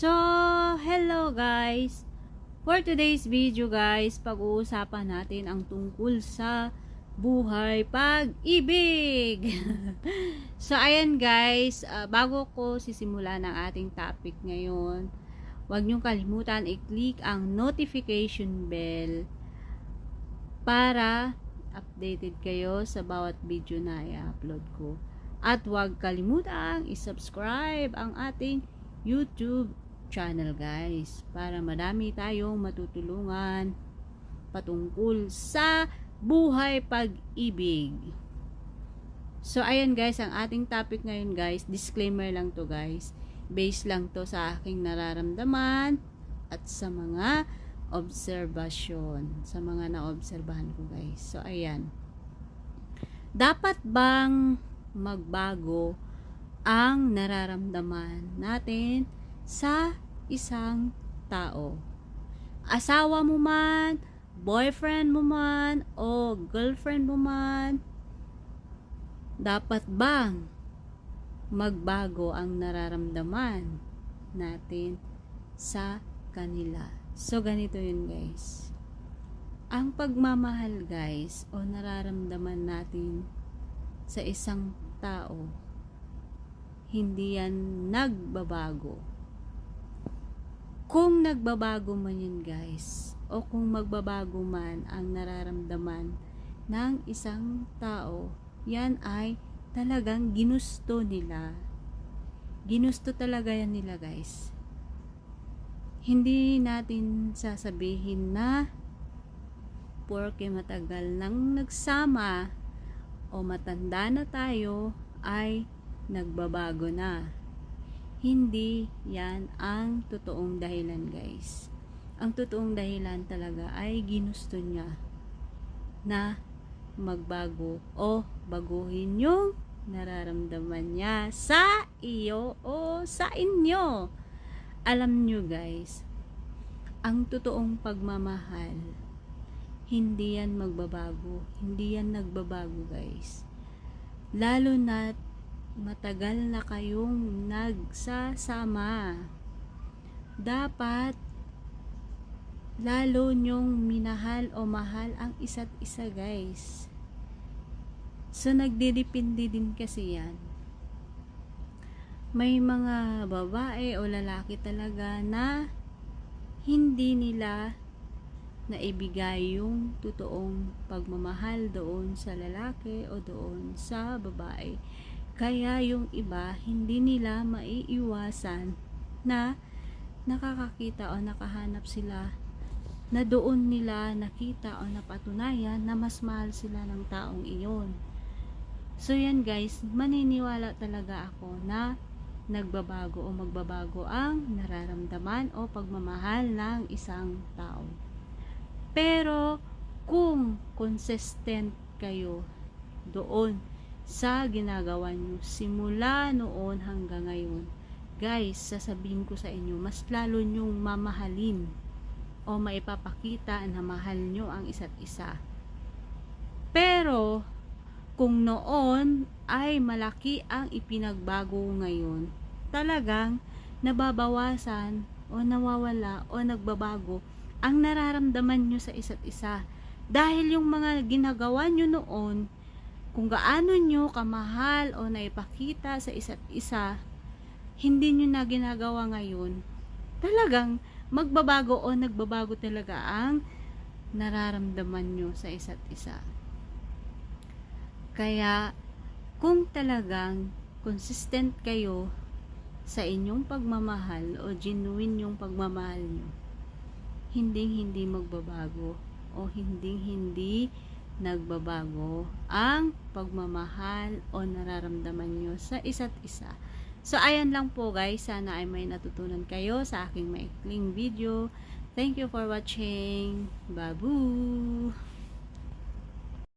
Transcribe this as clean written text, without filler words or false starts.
So, hello guys. For today's video guys, pag-uusapan natin ang tungkol sa buhay pag-ibig. So, ayan guys, bago ko sisimulan ang ating topic ngayon, huwag niyong kalimutan i-click ang notification bell para updated kayo sa bawat video na i-upload ko. At huwag kalimutang i-subscribe ang ating YouTube channel guys, para madami tayong matutulungan patungkol sa buhay pag-ibig. So ayan guys, ang ating topic ngayon guys, disclaimer lang to guys, based lang to sa aking nararamdaman at sa mga obserbasyon, sa mga naobserbahan ko guys. So ayan, dapat bang magbago ang nararamdaman natin sa isang tao? Asawa mo man, boyfriend mo man, o girlfriend mo man, dapat bang magbago ang nararamdaman natin sa kanila? So, ganito yun guys. Ang pagmamahal guys, o nararamdaman natin sa isang tao, hindi yan nagbabago. Kung nagbabago man yun guys, o kung magbabago man ang nararamdaman ng isang tao, yan ay talagang ginusto nila. Ginusto talaga yan nila guys. Hindi natin sasabihin na porke matagal nang nagsama o matanda na tayo ay nagbabago na. Hindi yan ang totoong dahilan guys. Ang totoong dahilan talaga ay ginusto niya na magbago o baguhin yung nararamdaman niya sa iyo o sa inyo. Alam nyo guys, ang totoong pagmamahal, hindi yan magbabago. Hindi yan nagbabago guys. Lalo na matagal na kayong nagsasama, dapat lalo nyong minahal o mahal ang isa't isa guys. So nagdidepende din kasi yan. May mga babae o lalaki talaga na hindi nila naibigay yung totoong pagmamahal doon sa lalaki o doon sa babae. Kaya yung iba, hindi nila maiiwasan na nakakakita o nakahanap sila na doon nila nakita o napatunayan na mas mahal sila ng taong iyon. So yan guys, maniniwala talaga ako na nagbabago o magbabago ang nararamdaman o pagmamahal ng isang tao. Pero kung consistent kayo doon sa ginagawa nyo simula noon hanggang ngayon, guys, sasabihin ko sa inyo, mas lalo nyong mamahalin o maipapakita na mahal nyo ang isa't isa. Pero kung noon ay malaki ang ipinagbago ngayon, talagang nababawasan o nawawala o nagbabago ang nararamdaman nyo sa isa't isa. Dahil yung mga ginagawa nyo noon, kung gaano nyo kamahal o naipakita sa isa't isa, hindi nyo na ginagawa ngayon, talagang magbabago o nagbabago talaga ang nararamdaman nyo sa isa't isa. Kaya, kung talagang consistent kayo sa inyong pagmamahal o genuine yung pagmamahal nyo, hindi magbabago o hindi nagbabago ang pagmamahal o nararamdaman nyo sa isa't isa. So ayan lang po guys, sana ay may natutunan kayo sa aking maikling video. Thank you for watching. Babu!